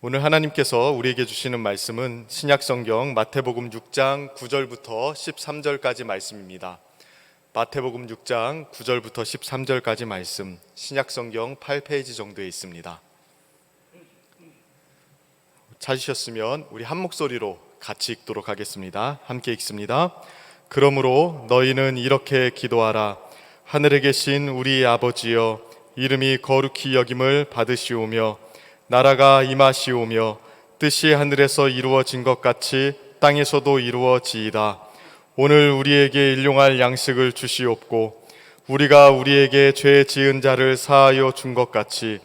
오늘 하나님께서 우리에게 주시는 말씀은 신약성경 마태복음 6장 9절부터 13절까지 말씀입니다. 마태복음 6장 9절부터 13절까지 말씀, 신약성경 8페이지 정도에 있습니다. 찾으셨으면 우리 한 목소리로 같이 읽도록 하겠습니다. 함께 읽습니다. 그러므로 너희는 이렇게 기도하라. 하늘에 계신 우리 아버지여, 이름이 거룩히 여김을 받으시오며 나라가 임하시오며 뜻이 하늘에서 이루어진 것 같이 땅에서도 이루어지이다. 오늘 우리에게 일용할 양식을 주시옵고 우리가 우리에게 죄 지은 자를 사하여 준 것 같이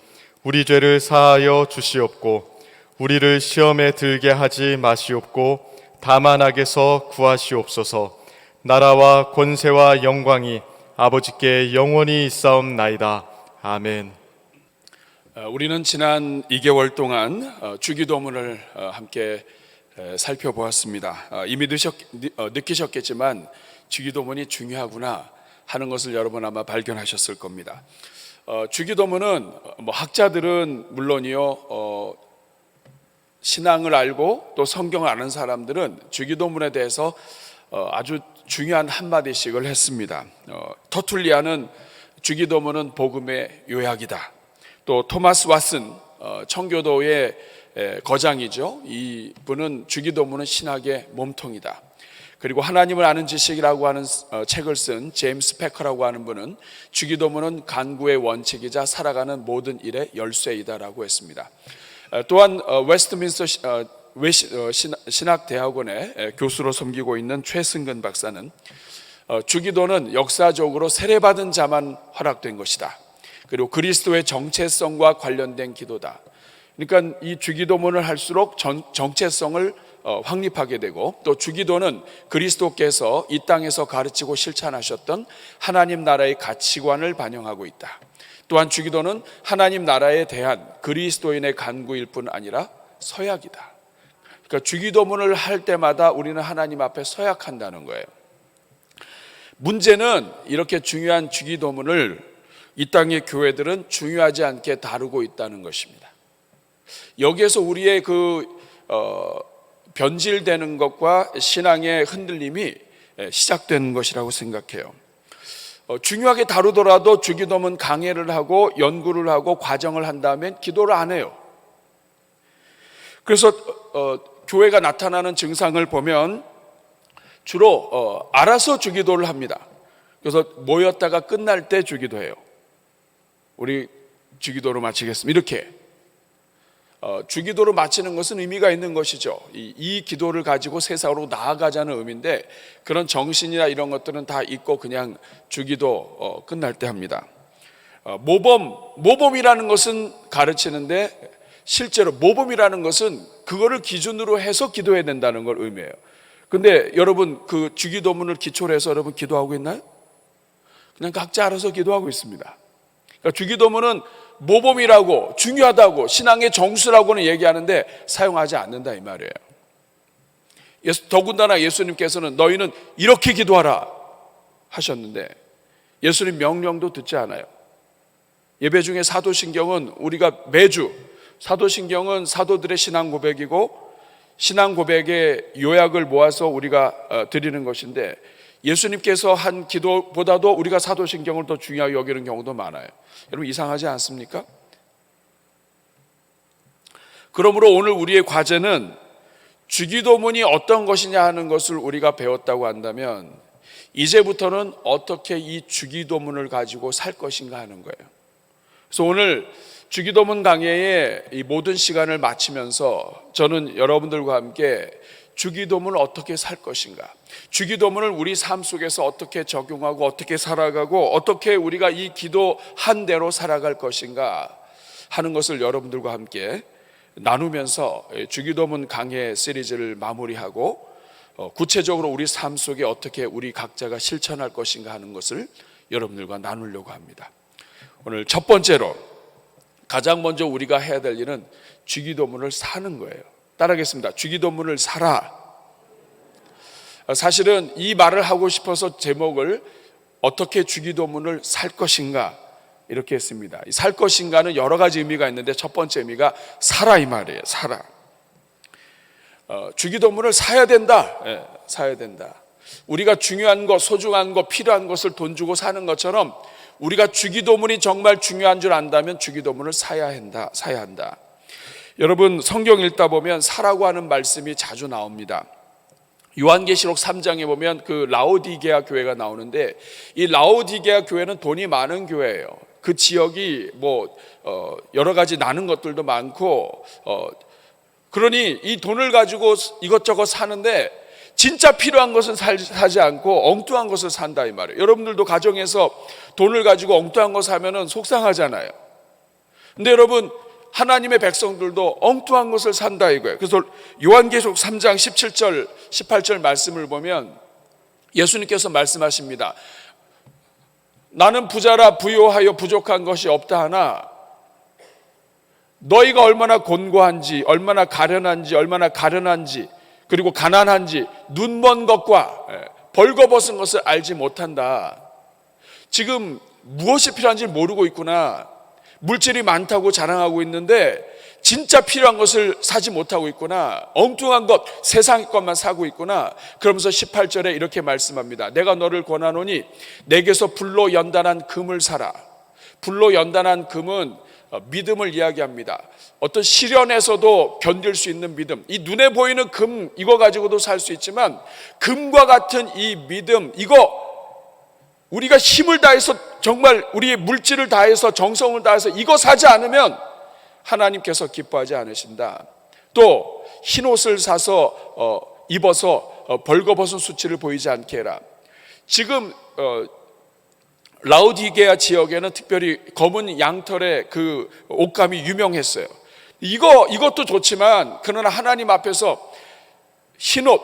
우리 죄를 사하여 주시옵고 우리를 시험에 들게 하지 마시옵고 다만 악에서 구하시옵소서. 나라와 권세와 영광이 아버지께 영원히 있사옵나이다. 아멘. 우리는 지난 2개월 동안 주기도문을 함께 살펴보았습니다. 이미 느끼셨겠지만 주기도문이 중요하구나 하는 것을 여러분 아마 발견하셨을 겁니다. 주기도문은 학자들은 물론이요, 신앙을 알고 또 성경을 아는 사람들은 주기도문에 대해서 아주 중요한 한마디씩을 했습니다. 터툴리아는 주기도문은 복음의 요약이다. 또 토마스 왓슨, 청교도의 거장이죠. 이분은 주기도문은 신학의 몸통이다. 그리고 하나님을 아는 지식이라고 하는 책을 쓴 제임스 패커라고 하는 분은 주기도문은 간구의 원칙이자 살아가는 모든 일의 열쇠이다라고 했습니다. 또한 웨스트민스터 신학대학원의 교수로 섬기고 있는 최승근 박사는 주기도는 역사적으로 세례받은 자만 허락된 것이다. 그리고 그리스도의 정체성과 관련된 기도다. 그러니까 이 주기도문을 할수록 정체성을 확립하게 되고, 또 주기도는 그리스도께서 이 땅에서 가르치고 실천하셨던 하나님 나라의 가치관을 반영하고 있다. 또한 주기도는 하나님 나라에 대한 그리스도인의 간구일 뿐 아니라 서약이다. 그러니까 주기도문을 할 때마다 우리는 하나님 앞에 서약한다는 거예요. 문제는 이렇게 중요한 주기도문을 이 땅의 교회들은 중요하지 않게 다루고 있다는 것입니다. 여기에서 우리의 변질되는 것과 신앙의 흔들림이 시작되는 것이라고 생각해요. 중요하게 다루더라도 주기도문 강해를 하고 연구를 하고 과정을 한 다음엔 기도를 안 해요. 그래서 교회가 나타나는 증상을 보면 주로 알아서 주기도를 합니다. 그래서 모였다가 끝날 때 주기도해요. 우리 주기도로 마치겠습니다. 이렇게 주기도로 마치는 것은 의미가 있는 것이죠. 이 기도를 가지고 세상으로 나아가자는 의미인데, 그런 정신이나 이런 것들은 다 잊고 그냥 주기도 끝날 때 합니다. 모범이라는 것은 가르치는데, 실제로 모범이라는 것은 그거를 기준으로 해서 기도해야 된다는 걸 의미해요. 근데 여러분, 그 주기도문을 기초로 해서 여러분 기도하고 있나요? 그냥 각자 알아서 기도하고 있습니다. 그러니까 주기도문은 모범이라고, 중요하다고, 신앙의 정수라고는 얘기하는데 사용하지 않는다 이 말이에요. 더군다나 예수님께서는 너희는 이렇게 기도하라 하셨는데 예수님 명령도 듣지 않아요. 예배 중에 사도신경은 우리가 매주, 사도신경은 사도들의 신앙 고백이고 신앙 고백의 요약을 모아서 우리가 드리는 것인데, 예수님께서 한 기도보다도 우리가 사도신경을 더 중요하게 여기는 경우도 많아요. 여러분, 이상하지 않습니까? 그러므로 오늘 우리의 과제는 주기도문이 어떤 것이냐 하는 것을 우리가 배웠다고 한다면, 이제부터는 어떻게 이 주기도문을 가지고 살 것인가 하는 거예요. 그래서 오늘 주기도문 강해의 이 모든 시간을 마치면서 저는 여러분들과 함께 주기도문을 어떻게 살 것인가, 주기도문을 우리 삶 속에서 어떻게 적용하고 어떻게 살아가고 어떻게 우리가 이 기도한 대로 살아갈 것인가 하는 것을 여러분들과 함께 나누면서 주기도문 강해 시리즈를 마무리하고, 구체적으로 우리 삶 속에 어떻게 우리 각자가 실천할 것인가 하는 것을 여러분들과 나누려고 합니다. 오늘 첫 번째로 가장 먼저 우리가 해야 될 일은 주기도문을 사는 거예요. 따라하겠습니다. 주기도문을 살아. 사실은 이 말을 하고 싶어서 제목을 어떻게 주기도문을 살 것인가 이렇게 했습니다. 살 것인가는 여러 가지 의미가 있는데 첫 번째 의미가 사라 이 말이에요. 사라. 주기도문을 사야 된다. 사야 된다. 우리가 중요한 것, 소중한 것, 필요한 것을 돈 주고 사는 것처럼 우리가 주기도문이 정말 중요한 줄 안다면 주기도문을 사야 한다. 여러분, 성경 읽다 보면 사라고 하는 말씀이 자주 나옵니다. 요한계시록 3장에 보면 그 라오디게아 교회가 나오는데, 이 라오디게아 교회는 돈이 많은 교회예요. 그 지역이 여러 가지 나는 것들도 많고, 그러니 이 돈을 가지고 이것저것 사는데 진짜 필요한 것은 사지 않고 엉뚱한 것을 산다 이 말이에요. 여러분들도 가정에서 돈을 가지고 엉뚱한 거 사면은 속상하잖아요. 근데 여러분, 하나님의 백성들도 엉뚱한 것을 산다 이거예요. 그래서 요한계시록 3장 17절 18절 말씀을 보면 예수님께서 말씀하십니다. 나는 부자라 부요하여 부족한 것이 없다 하나 너희가 얼마나 곤고한지, 얼마나 가련한지, 그리고 가난한지 눈먼 것과 벌거벗은 것을 알지 못한다. 지금 무엇이 필요한지 모르고 있구나. 물질이 많다고 자랑하고 있는데 진짜 필요한 것을 사지 못하고 있구나. 엉뚱한 것, 세상의 것만 사고 있구나. 그러면서 18절에 이렇게 말씀합니다. 내가 너를 권하노니 내게서 불로 연단한 금을 사라. 불로 연단한 금은 믿음을 이야기합니다. 어떤 시련에서도 견딜 수 있는 믿음. 이 눈에 보이는 금 이거 가지고도 살 수 있지만 금과 같은 이 믿음, 이거 우리가 힘을 다해서 정말 우리의 물질을 다해서 정성을 다해서 이거 사지 않으면 하나님께서 기뻐하지 않으신다. 또 흰옷을 사서 입어서 벌거벗은 수치를 보이지 않게 해라. 지금 라오디게아 지역에는 특별히 검은 양털의 그 옷감이 유명했어요. 이것도 좋지만 그러나 하나님 앞에서 흰옷,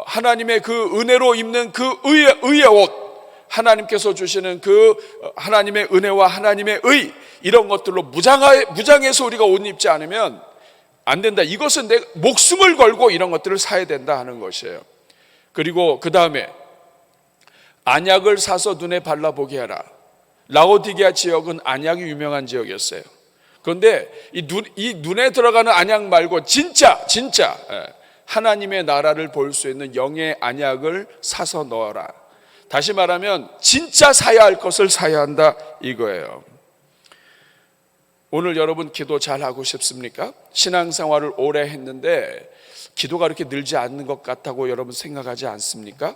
하나님의 그 은혜로 입는 그 의의 옷, 하나님께서 주시는 그 하나님의 은혜와 하나님의 의, 이런 것들로 무장해서 우리가 옷 입지 않으면 안 된다. 이것은 내 목숨을 걸고 이런 것들을 사야 된다 하는 것이에요. 그리고 그 다음에 안약을 사서 눈에 발라보게 하라. 라오디게아 지역은 안약이 유명한 지역이었어요. 그런데 이 눈에 들어가는 안약 말고 진짜 하나님의 나라를 볼 수 있는 영의 안약을 사서 넣어라. 다시 말하면 진짜 사야 할 것을 사야 한다 이거예요. 오늘 여러분 기도 잘 하고 싶습니까? 신앙생활을 오래 했는데 기도가 그렇게 늘지 않는 것 같다고 여러분 생각하지 않습니까?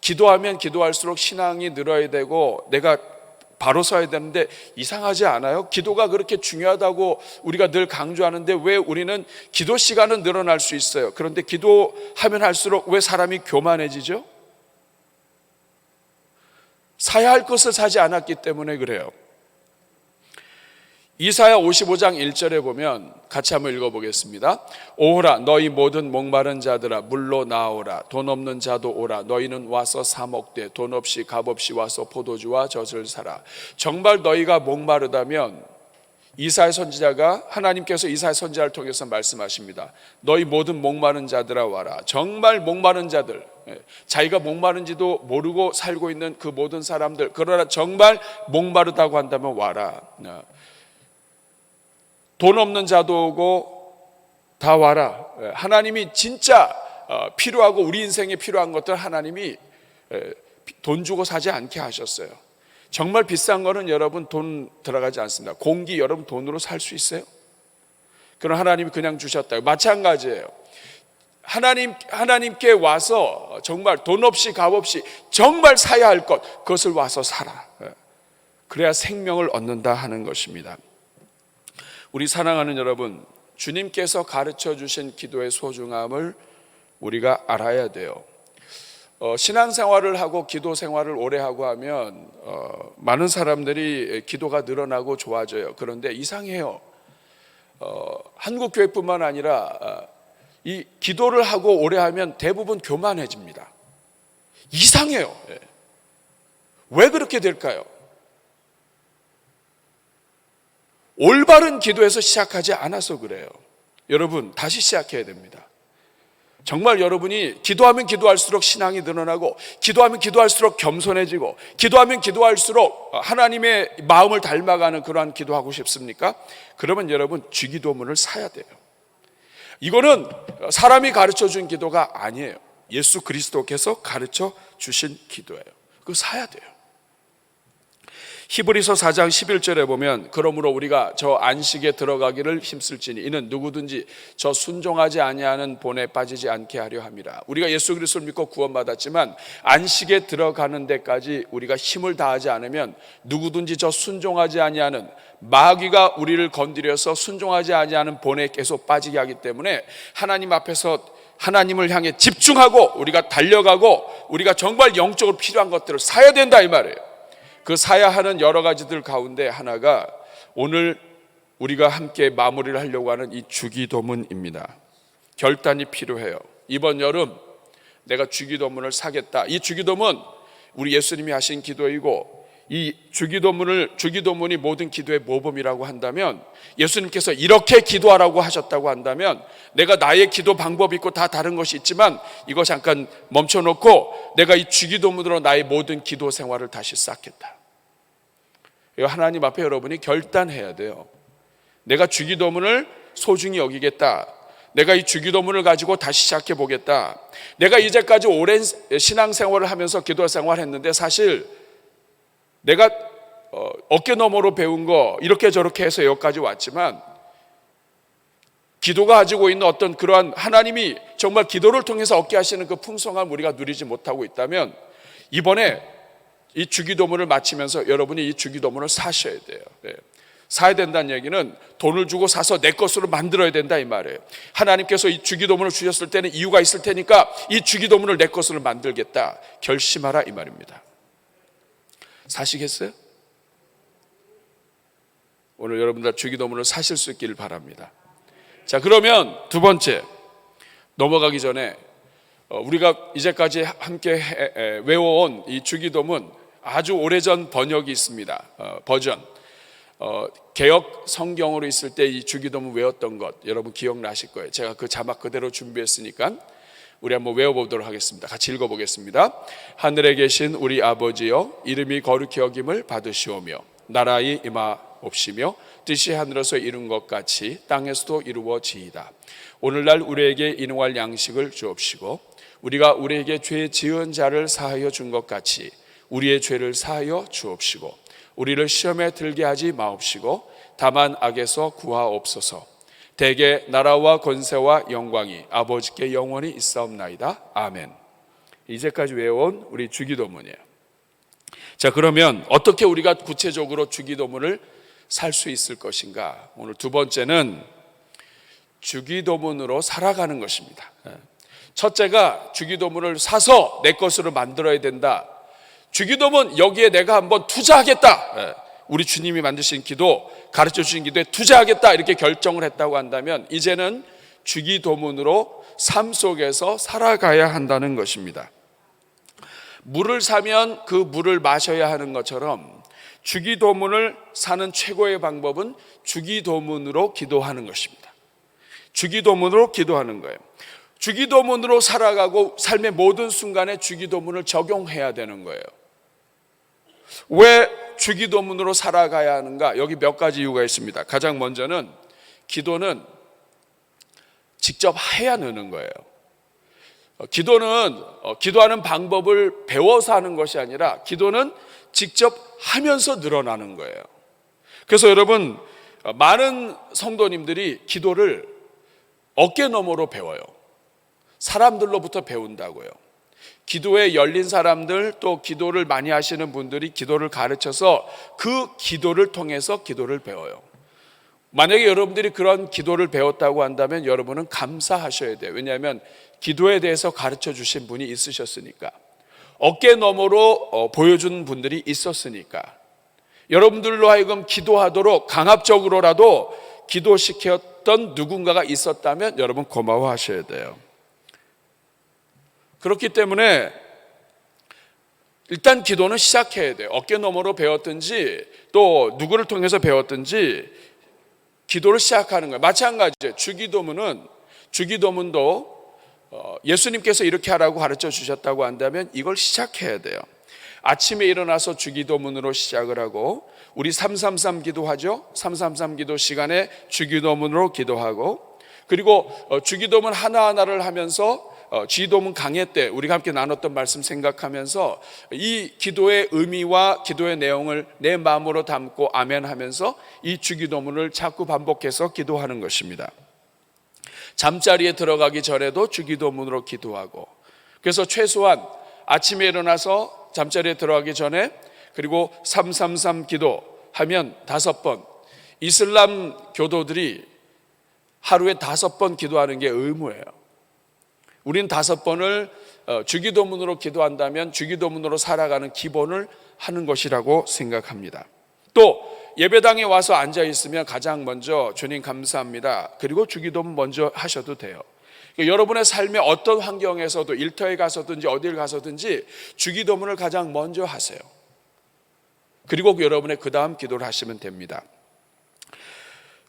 기도하면 기도할수록 신앙이 늘어야 되고 내가 바로 서야 되는데 이상하지 않아요? 기도가 그렇게 중요하다고 우리가 늘 강조하는데 왜 우리는 기도 시간은 늘어날 수 있어요? 그런데 기도하면 할수록 왜 사람이 교만해지죠? 사야 할 것을 사지 않았기 때문에 그래요. 이사야 55장 1절에 보면 같이 한번 읽어보겠습니다. 오라 너희 모든 목마른 자들아 물로 나오라. 돈 없는 자도 오라. 너희는 와서 사 먹되 돈 없이 값 없이 와서 포도주와 젖을 사라. 정말 너희가 목마르다면 이사야 선지자가 하나님께서 이사야 선지자를 통해서 말씀하십니다. 너희 모든 목마른 자들아 와라. 정말 목마른 자들, 자기가 목마른지도 모르고 살고 있는 그 모든 사람들, 그러나 정말 목마르다고 한다면 와라. 돈 없는 자도 오고 다 와라. 하나님이 진짜 필요하고 우리 인생에 필요한 것들 하나님이 돈 주고 사지 않게 하셨어요. 정말 비싼 거는 여러분 돈 들어가지 않습니다. 공기 여러분 돈으로 살 수 있어요? 그럼 하나님이 그냥 주셨다. 마찬가지예요. 하나님께 와서 정말 돈 없이 값 없이 정말 사야 할 것, 그것을 와서 사라. 그래야 생명을 얻는다 하는 것입니다. 우리 사랑하는 여러분, 주님께서 가르쳐 주신 기도의 소중함을 우리가 알아야 돼요. 신앙생활을 하고 기도 생활을 오래 하고 하면 많은 사람들이 기도가 늘어나고 좋아져요. 그런데 이상해요. 한국 교회뿐만 아니라 이 기도를 하고 오래 하면 대부분 교만해집니다. 이상해요. 왜 그렇게 될까요? 올바른 기도에서 시작하지 않아서 그래요. 여러분 다시 시작해야 됩니다. 정말 여러분이 기도하면 기도할수록 신앙이 늘어나고, 기도하면 기도할수록 겸손해지고, 기도하면 기도할수록 하나님의 마음을 닮아가는 그러한 기도하고 싶습니까? 그러면 여러분 주기도문을 사야 돼요. 이거는 사람이 가르쳐 준 기도가 아니에요. 예수 그리스도께서 가르쳐 주신 기도예요. 그거 사야 돼요. 히브리서 4장 11절에 보면, 그러므로 우리가 저 안식에 들어가기를 힘쓸지니 이는 누구든지 저 순종하지 아니하는 본에 빠지지 않게 하려 함이라. 우리가 예수 그리스도를 믿고 구원받았지만 안식에 들어가는 데까지 우리가 힘을 다하지 않으면 누구든지 저 순종하지 아니하는, 마귀가 우리를 건드려서 순종하지 아니하는 본에 계속 빠지게 하기 때문에 하나님 앞에서 하나님을 향해 집중하고 우리가 달려가고 우리가 정말 영적으로 필요한 것들을 사야 된다 이 말이에요. 그 사야 하는 여러 가지들 가운데 하나가 오늘 우리가 함께 마무리를 하려고 하는 이 주기도문입니다. 결단이 필요해요. 이번 여름 내가 주기도문을 사겠다. 이 주기도문 우리 예수님이 하신 기도이고, 이 주기도문이 모든 기도의 모범이라고 한다면, 예수님께서 이렇게 기도하라고 하셨다고 한다면, 내가 나의 기도 방법이 있고 다 다른 것이 있지만 이거 잠깐 멈춰놓고 내가 이 주기도문으로 나의 모든 기도 생활을 다시 쌓겠다. 하나님 앞에 여러분이 결단해야 돼요. 내가 주기도문을 소중히 여기겠다. 내가 이 주기도문을 가지고 다시 시작해 보겠다. 내가 이제까지 오랜 신앙생활을 하면서 기도생활을 했는데 사실 내가 어깨너머로 배운 거 이렇게 저렇게 해서 여기까지 왔지만, 기도가 가지고 있는 어떤 그러한 하나님이 정말 기도를 통해서 얻게 하시는 그 풍성함 우리가 누리지 못하고 있다면, 이번에 이 주기도문을 마치면서 여러분이 이 주기도문을 사셔야 돼요. 네. 사야 된다는 얘기는 돈을 주고 사서 내 것으로 만들어야 된다 이 말이에요. 하나님께서 이 주기도문을 주셨을 때는 이유가 있을 테니까 이 주기도문을 내 것으로 만들겠다 결심하라 이 말입니다. 사시겠어요? 오늘 여러분들 주기도문을 사실 수 있기를 바랍니다. 자, 그러면 두 번째 넘어가기 전에 우리가 이제까지 함께 외워온 이 주기도문 아주 오래전 번역이 있습니다. 버전. 개역 성경으로 있을 때 이 주기도문 외웠던 것 여러분 기억나실 거예요. 제가 그 자막 그대로 준비했으니까 우리 한번 외워보도록 하겠습니다. 같이 읽어보겠습니다. 하늘에 계신 우리 아버지여, 이름이 거룩히 여김을 받으시오며 나라의 임하옵시며 뜻이 하늘에서 이룬 것 같이 땅에서도 이루어지이다. 오늘날 우리에게 일용할 양식을 주옵시고, 우리가 우리에게 죄 지은 자를 사하여 준 것 같이 우리의 죄를 사하여 주옵시고, 우리를 시험에 들게 하지 마옵시고 다만 악에서 구하옵소서. 대개 나라와 권세와 영광이 아버지께 영원히 있사옵나이다. 아멘. 이제까지 외워온 우리 주기도문이에요. 자, 그러면 어떻게 우리가 구체적으로 주기도문을 살 수 있을 것인가? 오늘 두 번째는 주기도문으로 살아가는 것입니다. 첫째가 주기도문을 사서 내 것으로 만들어야 된다. 주기도문 여기에 내가 한번 투자하겠다. 우리 주님이 만드신 기도, 가르쳐 주신 기도에 투자하겠다 이렇게 결정을 했다고 한다면 이제는 주기도문으로 삶 속에서 살아가야 한다는 것입니다. 물을 사면 그 물을 마셔야 하는 것처럼 주기도문을 사는 최고의 방법은 주기도문으로 기도하는 것입니다. 주기도문으로 기도하는 거예요. 주기도문으로 살아가고 삶의 모든 순간에 주기도문을 적용해야 되는 거예요. 왜 주기도문으로 살아가야 하는가? 여기 몇 가지 이유가 있습니다. 가장 먼저는 기도는 직접 해야 느는 거예요. 기도는 기도하는 방법을 배워서 하는 것이 아니라 기도는 직접 하면서 늘어나는 거예요. 그래서 여러분, 많은 성도님들이 기도를 어깨너머로 배워요. 사람들로부터 배운다고요. 기도에 열린 사람들, 또 기도를 많이 하시는 분들이 기도를 가르쳐서 그 기도를 통해서 기도를 배워요. 만약에 여러분들이 그런 기도를 배웠다고 한다면 여러분은 감사하셔야 돼요. 왜냐하면 기도에 대해서 가르쳐 주신 분이 있으셨으니까, 어깨너머로 보여준 분들이 있었으니까, 여러분들로 하여금 기도하도록 강압적으로라도 기도시켰던 누군가가 있었다면 여러분 고마워하셔야 돼요. 그렇기 때문에 일단 기도는 시작해야 돼요. 어깨너머로 배웠든지 또 누구를 통해서 배웠든지 기도를 시작하는 거예요. 마찬가지예요. 주기도문도 예수님께서 이렇게 하라고 가르쳐 주셨다고 한다면 이걸 시작해야 돼요. 아침에 일어나서 주기도문으로 시작을 하고, 우리 333 기도하죠. 333 기도 시간에 주기도문으로 기도하고, 그리고 주기도문 하나하나를 하면서 주기도문 강해 때 우리가 함께 나눴던 말씀 생각하면서 이 기도의 의미와 기도의 내용을 내 마음으로 담고 아멘 하면서 이 주기도문을 자꾸 반복해서 기도하는 것입니다. 잠자리에 들어가기 전에도 주기도문으로 기도하고, 그래서 최소한 아침에 일어나서 잠자리에 들어가기 전에, 그리고 333 기도하면 5번, 이슬람 교도들이 하루에 5번 기도하는 게 의무예요. 우리는 5번을 주기도문으로 기도한다면 주기도문으로 살아가는 기본을 하는 것이라고 생각합니다. 또 예배당에 와서 앉아 있으면 가장 먼저 주님 감사합니다, 그리고 주기도문 먼저 하셔도 돼요. 그러니까 여러분의 삶의 어떤 환경에서도, 일터에 가서든지 어딜 가서든지 주기도문을 가장 먼저 하세요. 그리고 여러분의 그 다음 기도를 하시면 됩니다.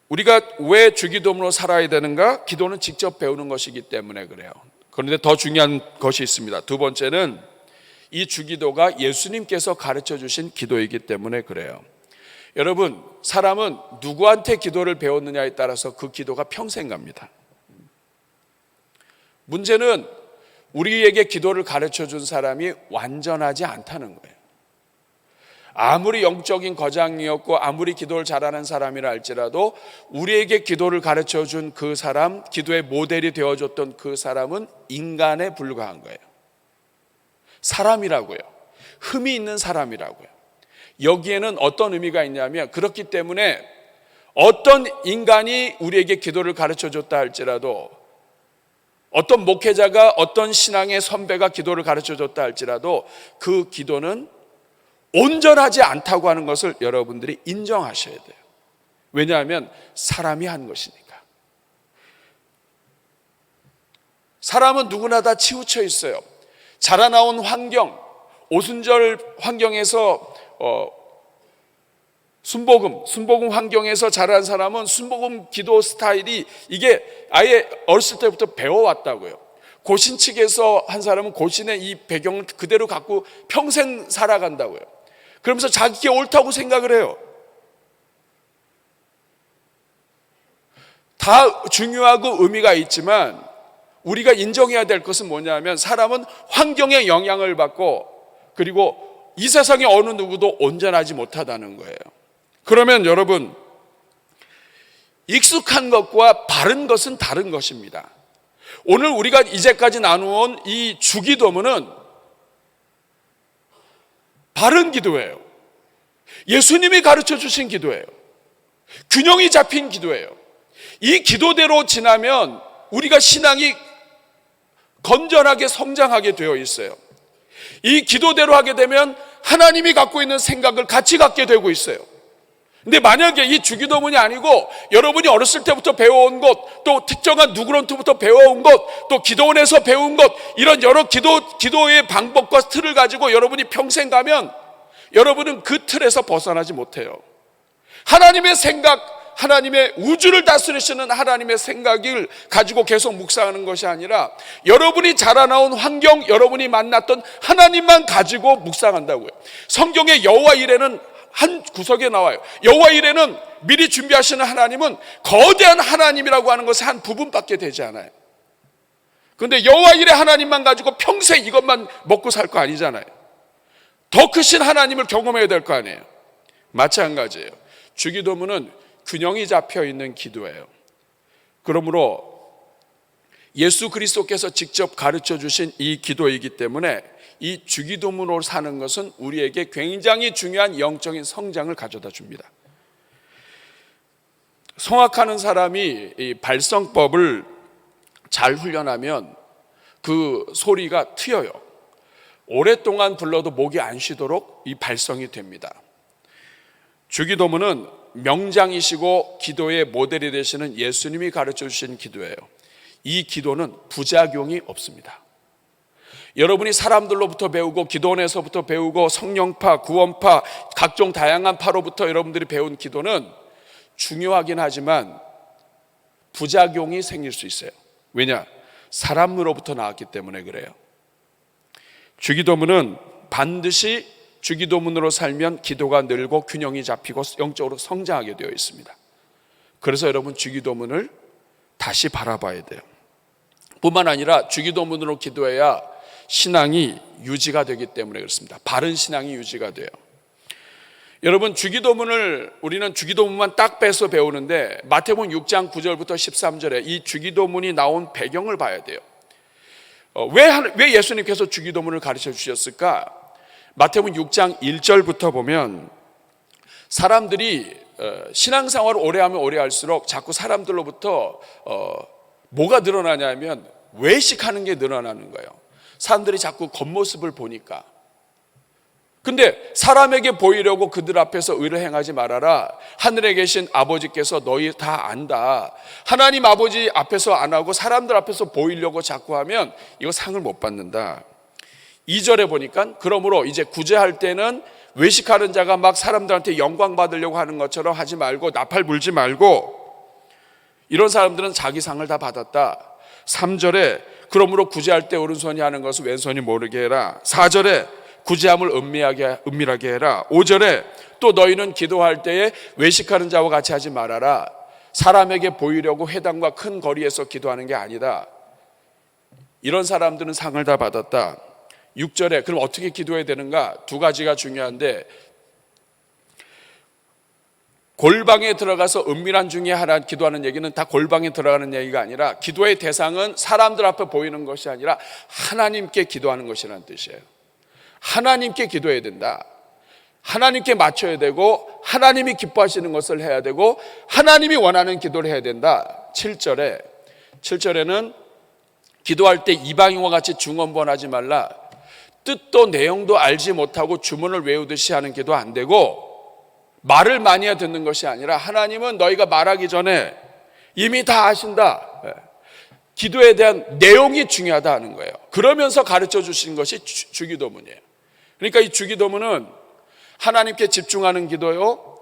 우리가 왜 주기도문으로 살아야 되는가? 기도는 직접 배우는 것이기 때문에 그래요. 그런데 더 중요한 것이 있습니다. 두 번째는 이 주기도가 예수님께서 가르쳐 주신 기도이기 때문에 그래요. 여러분, 사람은 누구한테 기도를 배웠느냐에 따라서 그 기도가 평생 갑니다. 문제는 우리에게 기도를 가르쳐 준 사람이 완전하지 않다는 거예요. 아무리 영적인 거장이었고 아무리 기도를 잘하는 사람이라 할지라도 우리에게 기도를 가르쳐 준 그 사람, 기도의 모델이 되어줬던 그 사람은 인간에 불과한 거예요. 사람이라고요. 흠이 있는 사람이라고요. 여기에는 어떤 의미가 있냐면, 그렇기 때문에 어떤 인간이 우리에게 기도를 가르쳐 줬다 할지라도, 어떤 목회자가, 어떤 신앙의 선배가 기도를 가르쳐 줬다 할지라도 그 기도는 온전하지 않다고 하는 것을 여러분들이 인정하셔야 돼요. 왜냐하면 사람이 한 것이니까. 사람은 누구나 다 치우쳐 있어요. 자라나온 환경, 오순절 환경에서 순복음 환경에서 자란 사람은 순복음 기도 스타일이 이게 아예 어렸을 때부터 배워왔다고요. 고신 측에서 한 사람은 고신의 이 배경을 그대로 갖고 평생 살아간다고요. 그러면서 자기게 옳다고 생각을 해요. 다 중요하고 의미가 있지만 우리가 인정해야 될 것은 뭐냐면, 사람은 환경의 영향을 받고, 그리고 이 세상의 어느 누구도 온전하지 못하다는 거예요. 그러면 여러분, 익숙한 것과 바른 것은 다른 것입니다. 오늘 우리가 이제까지 나누온 이 주기도문은 바른 기도예요. 예수님이 가르쳐 주신 기도예요. 균형이 잡힌 기도예요. 이 기도대로 지나면 우리가 신앙이 건전하게 성장하게 되어 있어요. 이 기도대로 하게 되면 하나님이 갖고 있는 생각을 같이 갖게 되고 있어요. 근데 만약에 이 주기도문이 아니고 여러분이 어렸을 때부터 배워온 것, 또 특정한 누구론부터 배워온 것, 또 기도원에서 배운 것, 이런 여러 기도의 방법과 틀을 가지고 여러분이 평생 가면 여러분은 그 틀에서 벗어나지 못해요. 하나님의 생각, 하나님의 우주를 다스리시는 하나님의 생각을 가지고 계속 묵상하는 것이 아니라 여러분이 자라나온 환경, 여러분이 만났던 하나님만 가지고 묵상한다고요. 성경의 여호와 이레는 한 구석에 나와요. 여호와 이레는 미리 준비하시는 하나님은 거대한 하나님이라고 하는 것의 한 부분밖에 되지 않아요. 그런데 여호와 이레 하나님만 가지고 평생 이것만 먹고 살 거 아니잖아요. 더 크신 하나님을 경험해야 될 거 아니에요. 마찬가지예요. 주기도문은 균형이 잡혀 있는 기도예요. 그러므로 예수 그리스도께서 직접 가르쳐 주신 이 기도이기 때문에 이 주기도문으로 사는 것은 우리에게 굉장히 중요한 영적인 성장을 가져다 줍니다. 성악하는 사람이 이 발성법을 잘 훈련하면 그 소리가 트여요. 오랫동안 불러도 목이 안 쉬도록 이 발성이 됩니다. 주기도문은 명장이시고 기도의 모델이 되시는 예수님이 가르쳐 주신 기도예요. 이 기도는 부작용이 없습니다. 여러분이 사람들로부터 배우고 기도원에서부터 배우고 성령파, 구원파, 각종 다양한 파로부터 여러분들이 배운 기도는 중요하긴 하지만 부작용이 생길 수 있어요. 왜냐? 사람으로부터 나왔기 때문에 그래요. 주기도문은 반드시 주기도문으로 살면 기도가 늘고 균형이 잡히고 영적으로 성장하게 되어 있습니다. 그래서 여러분 주기도문을 다시 바라봐야 돼요. 뿐만 아니라 주기도문으로 기도해야 신앙이 유지가 되기 때문에 그렇습니다. 바른 신앙이 유지가 돼요. 여러분 주기도문을 우리는 주기도문만 딱 빼서 배우는데 마태복음 6장 9절부터 13절에 이 주기도문이 나온 배경을 봐야 돼요. 왜 예수님께서 주기도문을 가르쳐 주셨을까? 마태복음 6장 1절부터 보면 사람들이 신앙생활을 오래하면 오래할수록 자꾸 사람들로부터 뭐가 늘어나냐면 외식하는 게 늘어나는 거예요. 사람들이 자꾸 겉모습을 보니까. 근데 사람에게 보이려고 그들 앞에서 의를 행하지 말아라. 하늘에 계신 아버지께서 너희 다 안다. 하나님 아버지 앞에서 안 하고 사람들 앞에서 보이려고 자꾸 하면 이거 상을 못 받는다. 2절에 보니까 그러므로 이제 구제할 때는 외식하는 자가 막 사람들한테 영광 받으려고 하는 것처럼 하지 말고 나팔 불지 말고, 이런 사람들은 자기 상을 다 받았다. 3절에 그러므로 구제할 때 오른손이 하는 것을 왼손이 모르게 해라. 4절에 구제함을 은밀하게 해라. 5절에 또 너희는 기도할 때에 외식하는 자와 같이 하지 말아라. 사람에게 보이려고 회당과 큰 거리에서 기도하는 게 아니다. 이런 사람들은 상을 다 받았다. 6절에 그럼 어떻게 기도해야 되는가? 두 가지가 중요한데, 골방에 들어가서 은밀한 중에 하나 기도하는 얘기는 다 골방에 들어가는 얘기가 아니라, 기도의 대상은 사람들 앞에 보이는 것이 아니라 하나님께 기도하는 것이라는 뜻이에요. 하나님께 기도해야 된다. 하나님께 맞춰야 되고 하나님이 기뻐하시는 것을 해야 되고 하나님이 원하는 기도를 해야 된다. 7절에는 기도할 때 이방인과 같이 중언부언하지 말라. 뜻도 내용도 알지 못하고 주문을 외우듯이 하는 기도 안 되고, 말을 많이 해 듣는 것이 아니라 하나님은 너희가 말하기 전에 이미 다 아신다. 기도에 대한 내용이 중요하다 하는 거예요. 그러면서 가르쳐 주신 것이 주기도문이에요. 그러니까 이 주기도문은 하나님께 집중하는 기도요,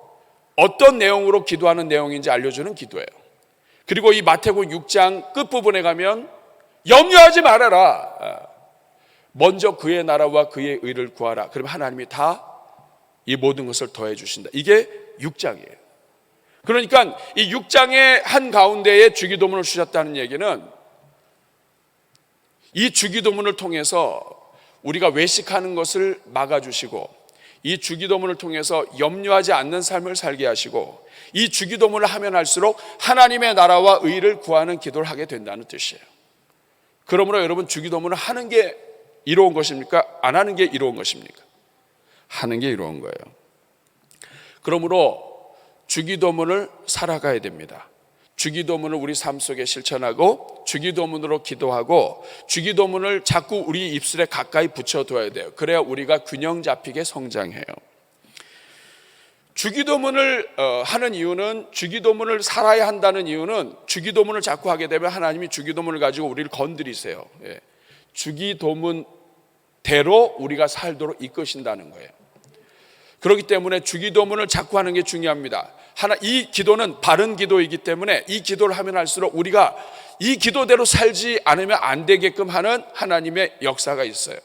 어떤 내용으로 기도하는 내용인지 알려주는 기도예요. 그리고 이 마태복음 6장 끝부분에 가면 염려하지 말아라. 먼저 그의 나라와 그의 의를 구하라. 그러면 하나님이 다 이 모든 것을 더해 주신다. 이게 6장이에요. 그러니까 이 6장의 한가운데에 주기도문을 주셨다는 얘기는 이 주기도문을 통해서 우리가 외식하는 것을 막아주시고, 이 주기도문을 통해서 염려하지 않는 삶을 살게 하시고, 이 주기도문을 하면 할수록 하나님의 나라와 의를 구하는 기도를 하게 된다는 뜻이에요. 그러므로 여러분 주기도문을 하는 게 이로운 것입니까? 안 하는 게 이로운 것입니까? 하는 게 이로운 거예요. 그러므로 주기도문을 살아가야 됩니다. 주기도문을 우리 삶 속에 실천하고 주기도문으로 기도하고 주기도문을 자꾸 우리 입술에 가까이 붙여둬야 돼요. 그래야 우리가 균형 잡히게 성장해요. 주기도문을 하는 이유는, 주기도문을 살아야 한다는 이유는, 주기도문을 자꾸 하게 되면 하나님이 주기도문을 가지고 우리를 건드리세요. 주기도문대로 우리가 살도록 이끄신다는 거예요. 그렇기 때문에 주기도문을 자꾸 하는 게 중요합니다. 이 기도는 바른 기도이기 때문에 이 기도를 하면 할수록 우리가 이 기도대로 살지 않으면 안 되게끔 하는 하나님의 역사가 있어요.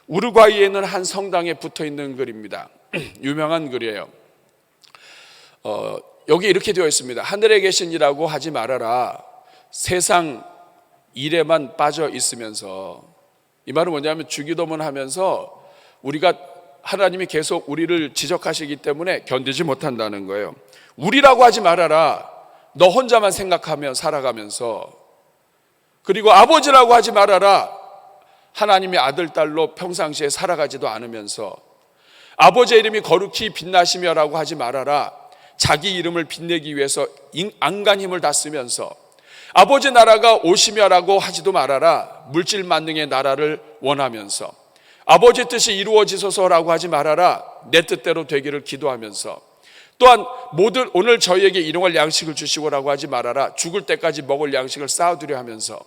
우루과이에는 한 성당에 붙어 있는 글입니다. 유명한 글이에요. 여기 이렇게 되어 있습니다. 하늘에 계신 이라고 하지 말아라. 세상 일에만 빠져 있으면서. 이 말은 뭐냐면 주기도문 하면서 우리가 하나님이 계속 우리를 지적하시기 때문에 견디지 못한다는 거예요. 우리라고 하지 말아라. 너 혼자만 생각하며 살아가면서. 그리고 아버지라고 하지 말아라. 하나님의 아들, 딸로 평상시에 살아가지도 않으면서. 아버지의 이름이 거룩히 빛나시며라고 하지 말아라. 자기 이름을 빛내기 위해서 안간 힘을 다 쓰면서. 아버지 나라가 오시며라고 하지도 말아라. 물질 만능의 나라를 원하면서. 아버지 뜻이 이루어지소서라고 하지 말아라. 내 뜻대로 되기를 기도하면서. 또한 오늘 저희에게 일용할 양식을 주시고라고 하지 말아라. 죽을 때까지 먹을 양식을 쌓아두려 하면서.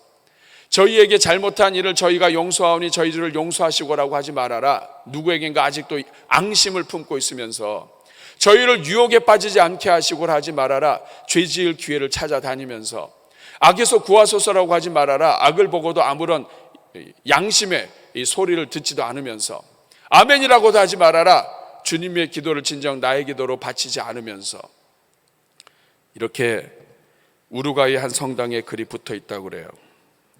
저희에게 잘못한 일을 저희가 용서하오니 저희들을 용서하시고라고 하지 말아라. 누구에겐가 아직도 앙심을 품고 있으면서. 저희를 유혹에 빠지지 않게 하시고라 하지 말아라. 죄 지을 기회를 찾아다니면서. 악에서 구하소서라고 하지 말아라. 악을 보고도 아무런 양심의 이 소리를 듣지도 않으면서, 아멘이라고도 하지 말아라. 주님의 기도를 진정 나의 기도로 바치지 않으면서. 이렇게 우루과이 한 성당에 글이 붙어 있다고 그래요.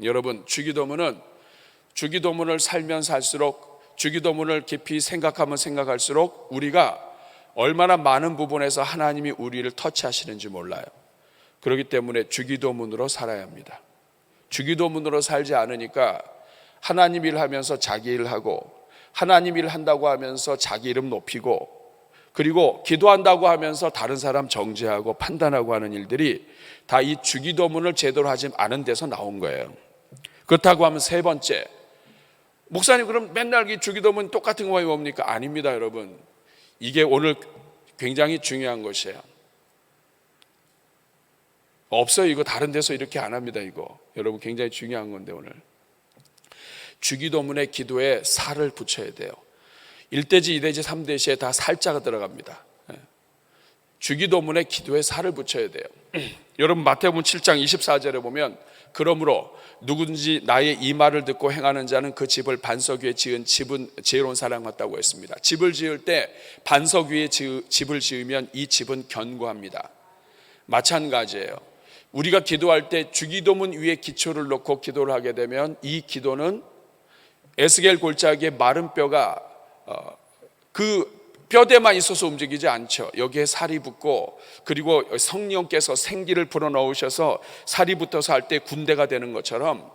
여러분, 주기도문을 살면 살수록, 주기도문을 깊이 생각하면 생각할수록 우리가 얼마나 많은 부분에서 하나님이 우리를 터치하시는지 몰라요. 그렇기 때문에 주기도문으로 살아야 합니다. 주기도문으로 살지 않으니까 하나님 일 하면서 자기 일 하고, 하나님 일 한다고 하면서 자기 이름 높이고, 그리고 기도한다고 하면서 다른 사람 정죄하고 판단하고 하는 일들이 다 이 주기도문을 제대로 하지 않은 데서 나온 거예요. 그렇다고 하면 세 번째, 목사님 그럼 맨날 이 주기도문 똑같은 것만 뭡니까? 아닙니다, 여러분. 이게 오늘 굉장히 중요한 것이에요. 없어요. 이거 다른 데서 이렇게 안 합니다. 이거 여러분 굉장히 중요한 건데, 오늘 주기도문의 기도에 살을 붙여야 돼요. 1대지, 2대지, 3대지에 다 살자가 들어갑니다. 주기도문의 기도에 살을 붙여야 돼요. 여러분 마태복음 7장 24절에 보면, 그러므로 누구든지 나의 이 말을 듣고 행하는 자는 그 집을 반석 위에 지은 집은 지혜로운 사람 같다고 했습니다. 집을 지을 때 반석 위에 집을 지으면 이 집은 견고합니다. 마찬가지예요. 우리가 기도할 때 주기도문 위에 기초를 놓고 기도를 하게 되면 이 기도는 에스겔 골짜기의 마른 뼈가 그 뼈대만 있어서 움직이지 않죠. 여기에 살이 붙고, 그리고 성령께서 생기를 불어넣으셔서 살이 붙어서 할 때 군대가 되는 것처럼,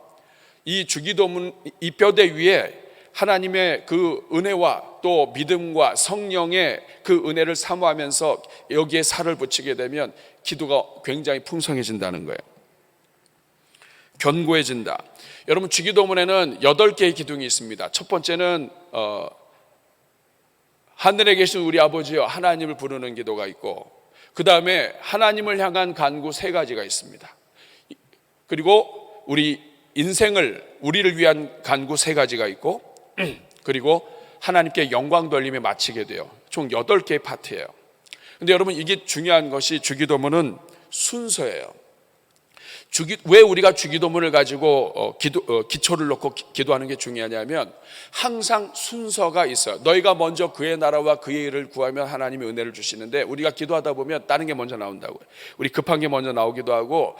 이 주기도문 이 뼈대 위에 하나님의 그 은혜와 또 믿음과 성령의 그 은혜를 사모하면서 여기에 살을 붙이게 되면 기도가 굉장히 풍성해진다는 거예요. 견고해진다. 여러분, 주기도문에는 8개의 기둥이 있습니다. 첫 번째는 하늘에 계신 우리 아버지여 하나님을 부르는 기도가 있고, 그 다음에 하나님을 향한 간구 3가지가 있습니다. 그리고 우리 인생을, 우리를 위한 간구 3가지가 있고, 그리고 하나님께 영광 돌림에 마치게 돼요. 총 8개의 파트예요. 근데 여러분, 이게 중요한 것이 주기도문은 순서예요. 왜 우리가 주기도문을 가지고 기초를 놓고 기도하는 게 중요하냐면, 항상 순서가 있어요. 너희가 먼저 그의 나라와 그의 일을 구하면 하나님이 은혜를 주시는데, 우리가 기도하다 보면 다른 게 먼저 나온다고요. 우리 급한 게 먼저 나오기도 하고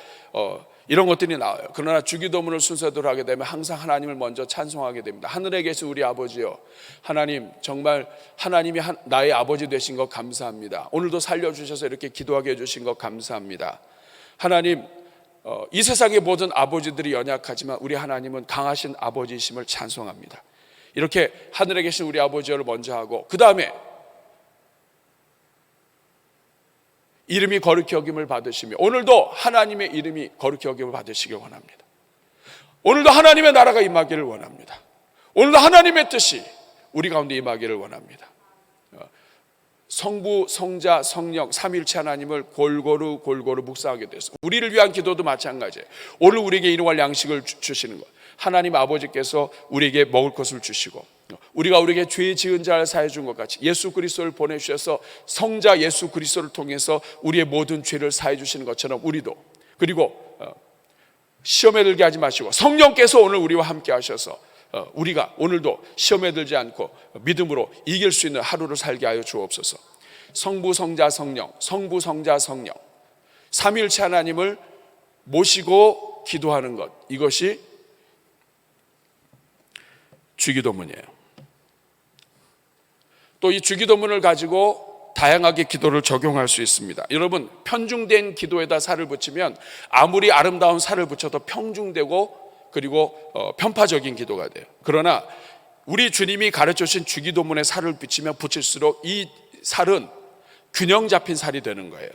이런 것들이 나와요. 그러나 주기도문을 순서대로 하게 되면 항상 하나님을 먼저 찬송하게 됩니다. 하늘에 계신 우리 아버지요, 하나님, 정말 하나님이 나의 아버지 되신 것 감사합니다. 오늘도 살려주셔서 이렇게 기도하게 해주신 것 감사합니다. 하나님, 이 세상의 모든 아버지들이 연약하지만 우리 하나님은 강하신 아버지이심을 찬송합니다. 이렇게 하늘에 계신 우리 아버지를 먼저 하고, 그 다음에 이름이 거룩히 여김을 받으시며, 오늘도 하나님의 이름이 거룩히 여김을 받으시길 원합니다. 오늘도 하나님의 나라가 임하기를 원합니다. 오늘도 하나님의 뜻이 우리 가운데 임하기를 원합니다. 성부, 성자, 성령 삼위일체 하나님을 골고루 묵상하게 됐어. 우리를 위한 기도도 마찬가지예요. 오늘 우리에게 일용할 양식을 주시는 것, 하나님 아버지께서 우리에게 먹을 것을 주시고, 우리가 우리에게 죄 지은 자를 사해 준 것 같이 예수 그리스도를 보내주셔서 성자 예수 그리스도를 통해서 우리의 모든 죄를 사해 주시는 것처럼, 우리도, 그리고 시험에 들게 하지 마시고 성령께서 오늘 우리와 함께 하셔서 우리가 오늘도 시험에 들지 않고 믿음으로 이길 수 있는 하루를 살게 하여 주옵소서. 성부, 성자, 성령, 성부, 성자, 성령 삼위일체 하나님을 모시고 기도하는 것, 이것이 주기도문이에요. 또 이 주기도문을 가지고 다양하게 기도를 적용할 수 있습니다. 여러분, 편중된 기도에다 살을 붙이면 아무리 아름다운 살을 붙여도 평중되고 그리고 편파적인 기도가 돼요. 그러나 우리 주님이 가르쳐 주신 주기도문에 살을 붙이면 붙일수록 이 살은 균형 잡힌 살이 되는 거예요.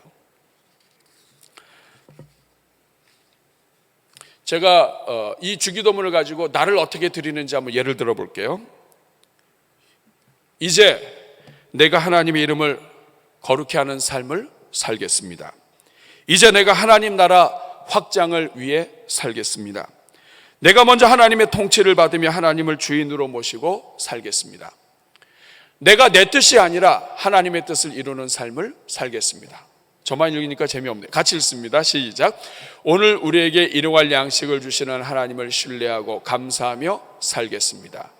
제가 이 주기도문을 가지고 나를 어떻게 드리는지 한번 예를 들어 볼게요. 이제 내가 하나님의 이름을 거룩히 하는 삶을 살겠습니다. 이제 내가 하나님 나라 확장을 위해 살겠습니다. 내가 먼저 하나님의 통치를 받으며 하나님을 주인으로 모시고 살겠습니다. 내가 내 뜻이 아니라 하나님의 뜻을 이루는 삶을 살겠습니다. 저만 읽으니까 재미없네. 같이 읽습니다. 시작. 오늘 우리에게 일용할 양식을 주시는 하나님을 신뢰하고 감사하며 살겠습니다.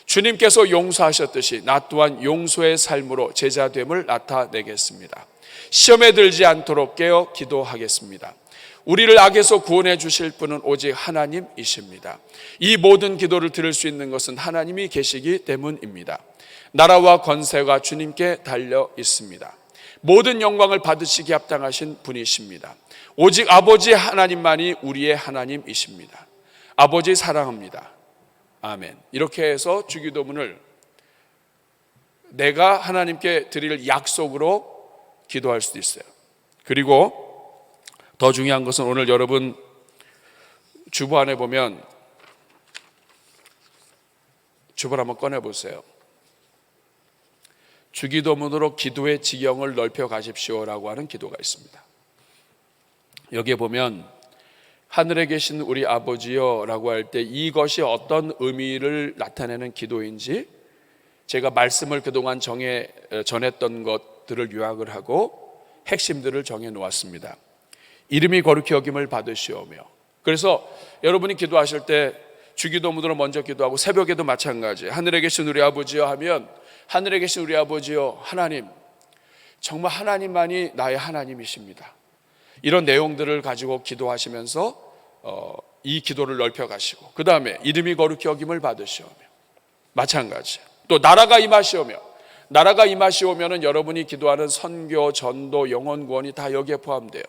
주님께서 용서하셨듯이 나 또한 용서의 삶으로 제자됨을 나타내겠습니다. 시험에 들지 않도록 깨어 기도하겠습니다. 우리를 악에서 구원해 주실 분은 오직 하나님이십니다. 이 모든 기도를 들을 수 있는 것은 하나님이 계시기 때문입니다. 나라와 권세가 주님께 달려 있습니다. 모든 영광을 받으시기 합당하신 분이십니다. 오직 아버지 하나님만이 우리의 하나님이십니다. 아버지 사랑합니다. 아멘. 이렇게 해서 주기도문을 내가 하나님께 드릴 약속으로 기도할 수도 있어요. 그리고 더 중요한 것은 오늘 여러분 주보 안에 보면, 주보를 한번 꺼내보세요. 주기도문으로 기도의 지경을 넓혀 가십시오라고 하는 기도가 있습니다. 여기에 보면 하늘에 계신 우리 아버지여 라고 할 때 이것이 어떤 의미를 나타내는 기도인지 제가 말씀을 그동안 전했던 것들을 요약을 하고 핵심들을 정해 놓았습니다. 이름이 거룩히 여김을 받으시오며, 그래서 여러분이 기도하실 때 주기도문으로 먼저 기도하고 새벽에도 마찬가지, 하늘에 계신 우리 아버지여 하면 하늘에 계신 우리 아버지여, 하나님, 정말 하나님만이 나의 하나님이십니다. 이런 내용들을 가지고 기도하시면서 이 기도를 넓혀 가시고, 그 다음에 이름이 거룩히 여김을 받으시오며, 마찬가지 또 나라가 임하시오며, 나라가 임하시오면은 여러분이 기도하는 선교, 전도, 영혼 구원이 다 여기에 포함돼요.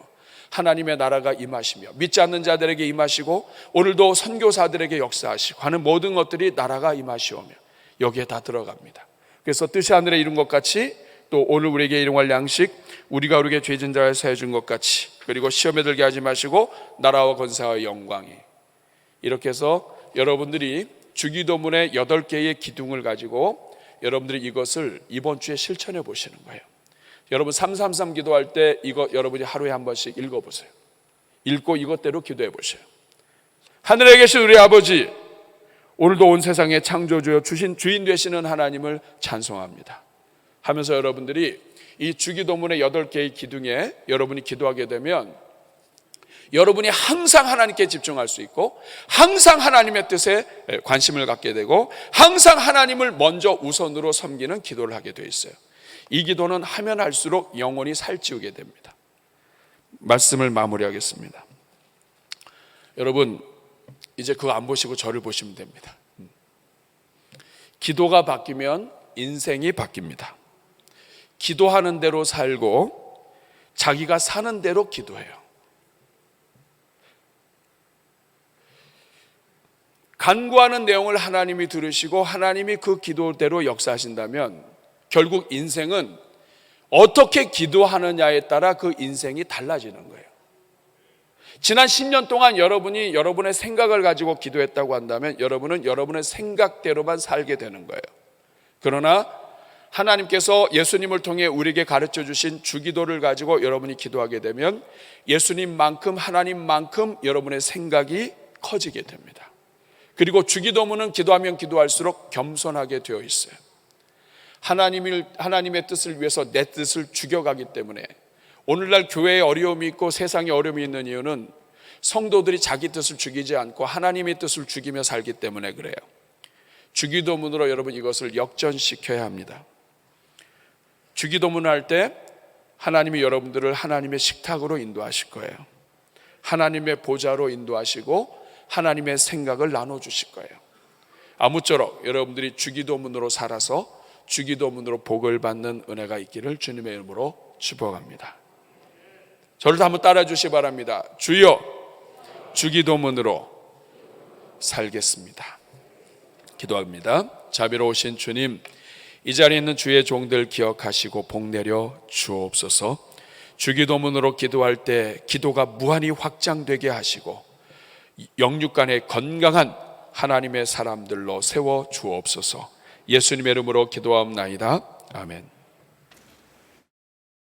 하나님의 나라가 임하시며 믿지 않는 자들에게 임하시고 오늘도 선교사들에게 역사하시고 하는 모든 것들이 나라가 임하시오며 여기에 다 들어갑니다. 그래서 뜻이 하늘에 이룬 것 같이, 또 오늘 우리에게 일용할 양식 우리가 우리에게 죄진 자를 사해 준 것 같이, 그리고 시험에 들게 하지 마시고 나라와 권세와 영광이, 이렇게 해서 여러분들이 주기도문의 8개의 기둥을 가지고 여러분들이 이것을 이번 주에 실천해 보시는 거예요. 여러분 333 기도할 때 이거 여러분이 하루에 한 번씩 읽어보세요. 읽고 이것대로 기도해 보세요. 하늘에 계신 우리 아버지, 오늘도 온 세상의 창조주여 주인 되시는 하나님을 찬송합니다 하면서 여러분들이 이 주기도문의 8개의 기둥에 여러분이 기도하게 되면 여러분이 항상 하나님께 집중할 수 있고, 항상 하나님의 뜻에 관심을 갖게 되고, 항상 하나님을 먼저 우선으로 섬기는 기도를 하게 되어 있어요. 이 기도는 하면 할수록 영혼이 살찌우게 됩니다. 말씀을 마무리하겠습니다. 여러분 이제 그거 안 보시고 저를 보시면 됩니다. 기도가 바뀌면 인생이 바뀝니다. 기도하는 대로 살고 자기가 사는 대로 기도해요. 간구하는 내용을 하나님이 들으시고 하나님이 그 기도대로 역사하신다면 결국 인생은 어떻게 기도하느냐에 따라 그 인생이 달라지는 거예요. 지난 10년 동안 여러분이 여러분의 생각을 가지고 기도했다고 한다면 여러분은 여러분의 생각대로만 살게 되는 거예요. 그러나 하나님께서 예수님을 통해 우리에게 가르쳐 주신 주기도를 가지고 여러분이 기도하게 되면 예수님만큼 하나님만큼 여러분의 생각이 커지게 됩니다. 그리고 주기도문은 기도하면 기도할수록 겸손하게 되어 있어요. 하나님의 뜻을 위해서 내 뜻을 죽여가기 때문에 오늘날 교회에 어려움이 있고 세상에 어려움이 있는 이유는 성도들이 자기 뜻을 죽이지 않고 하나님의 뜻을 죽이며 살기 때문에 그래요. 주기도문으로 여러분 이것을 역전시켜야 합니다. 주기도문을 할 때 하나님이 여러분들을 하나님의 식탁으로 인도하실 거예요. 하나님의 보좌로 인도하시고 하나님의 생각을 나눠주실 거예요. 아무쪼록 여러분들이 주기도문으로 살아서 주기도문으로 복을 받는 은혜가 있기를 주님의 이름으로 축복합니다. 저를 한번 따라 주시기 바랍니다. 주여, 주기도문으로 살겠습니다. 기도합니다. 자비로우신 주님, 이 자리에 있는 주의 종들 기억하시고 복 내려 주옵소서. 주기도문으로 기도할 때 기도가 무한히 확장되게 하시고 영육간에 건강한 하나님의 사람들로 세워 주옵소서. 예수님의 이름으로 기도하옵나이다. 아멘.